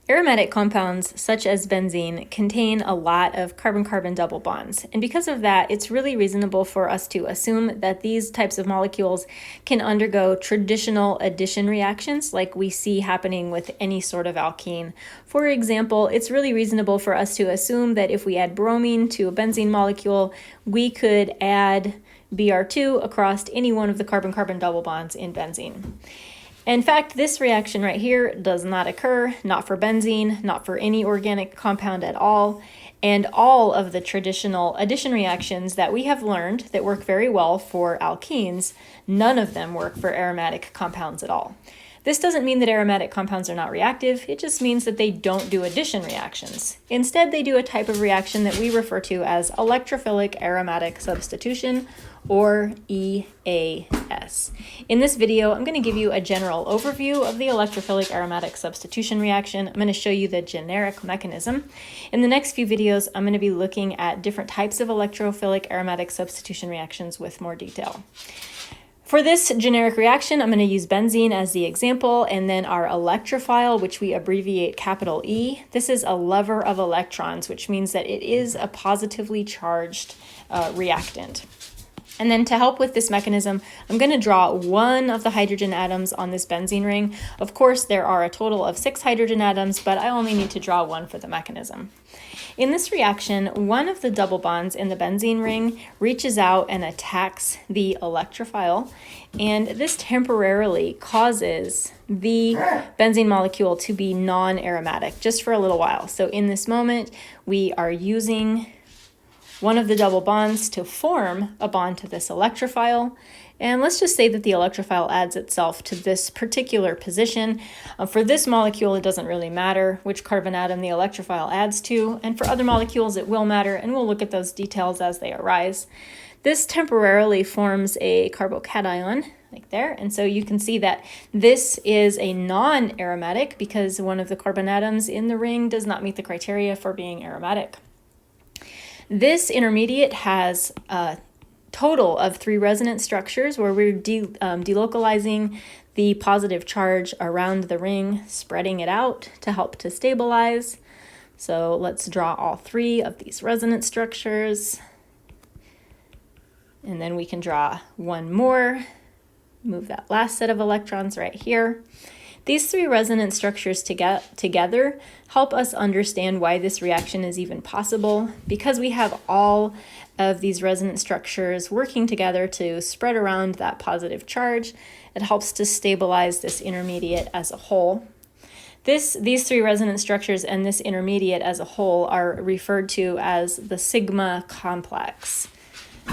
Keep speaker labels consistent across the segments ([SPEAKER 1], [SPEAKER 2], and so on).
[SPEAKER 1] Aromatic compounds, such as benzene, contain a lot of carbon-carbon double bonds, and because of that, it's really reasonable for us to assume that these types of molecules can undergo traditional addition reactions like we see happening with any sort of alkene. For example, it's really reasonable for us to assume that if we add bromine to a benzene molecule, we could add Br2 across any one of the carbon-carbon double bonds in benzene. In fact, this reaction right here does not occur, not for benzene, not for any organic compound at all, and all of the traditional addition reactions that we have learned that work very well for alkenes, none of them work for aromatic compounds at all. This doesn't mean that aromatic compounds are not reactive, it just means that they don't do addition reactions. Instead, they do a type of reaction that we refer to as electrophilic aromatic substitution, or EAS. In this video, I'm going to give you a general overview of the electrophilic aromatic substitution reaction. I'm going to show you the generic mechanism. In the next few videos, I'm going to be looking at different types of electrophilic aromatic substitution reactions with more detail. For this generic reaction, I'm going to use benzene as the example, and then our electrophile, which we abbreviate capital E. This is a lever of electrons, which means that it is a positively charged reactant. And then to help with this mechanism, I'm going to draw one of the hydrogen atoms on this benzene ring. Of course, there are a total of 6 hydrogen atoms, but I only need to draw one for the mechanism. In this reaction, one of the double bonds in the benzene ring reaches out and attacks the electrophile, and this temporarily causes the benzene molecule to be non-aromatic just for a little while. So in this moment, we are using one of the double bonds to form a bond to this electrophile. And let's just say that the electrophile adds itself to this particular position. For this molecule, it doesn't really matter which carbon atom the electrophile adds to, and for other molecules, it will matter, and we'll look at those details as they arise. This temporarily forms a carbocation, like there, and so you can see that this is a non-aromatic because one of the carbon atoms in the ring does not meet the criteria for being aromatic. This intermediate has a total of 3 resonance structures where we're delocalizing the positive charge around the ring, spreading it out to help to stabilize. So let's draw all 3 of these resonance structures. And then we can draw one more, move that last set of electrons right here. These 3 resonance structures together help us understand why this reaction is even possible. Because we have all of these resonance structures working together to spread around that positive charge, it helps to stabilize this intermediate as a whole. These 3 resonance structures and this intermediate as a whole are referred to as the sigma complex.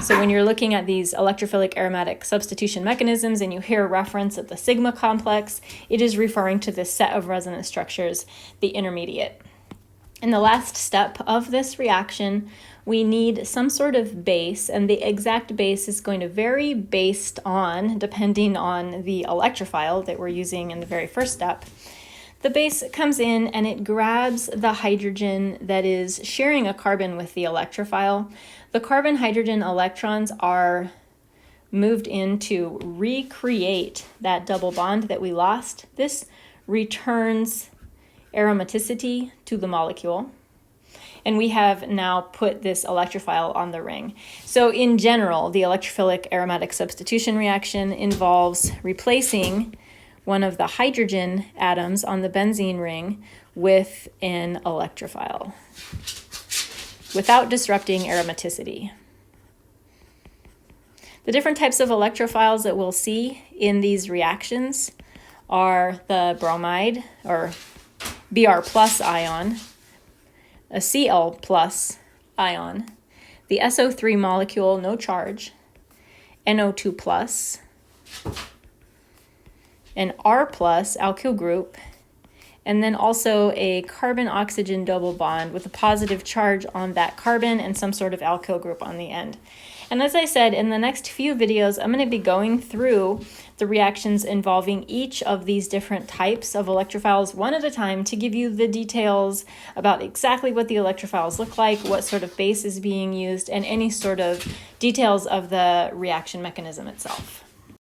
[SPEAKER 1] So when you're looking at these electrophilic aromatic substitution mechanisms and you hear a reference at the sigma complex, it is referring to this set of resonance structures, the intermediate. In the last step of this reaction, we need some sort of base, and the exact base is going to vary based on, depending on the electrophile that we're using in the very first step. The base comes in and it grabs the hydrogen that is sharing a carbon with the electrophile. The carbon-hydrogen electrons are moved in to recreate that double bond that we lost. This returns aromaticity to the molecule. And we have now put this electrophile on the ring. So in general, the electrophilic aromatic substitution reaction involves replacing one of the hydrogen atoms on the benzene ring with an electrophile without disrupting aromaticity. The different types of electrophiles that we'll see in these reactions are the bromide or Br plus ion, a Cl plus ion, the SO3 molecule, no charge, NO2 plus, an R plus alkyl group, and then also a carbon-oxygen double bond with a positive charge on that carbon and some sort of alkyl group on the end. And as I said, in the next few videos, I'm going to be going through the reactions involving each of these different types of electrophiles one at a time to give you the details about exactly what the electrophiles look like, what sort of base is being used, and any sort of details of the reaction mechanism itself.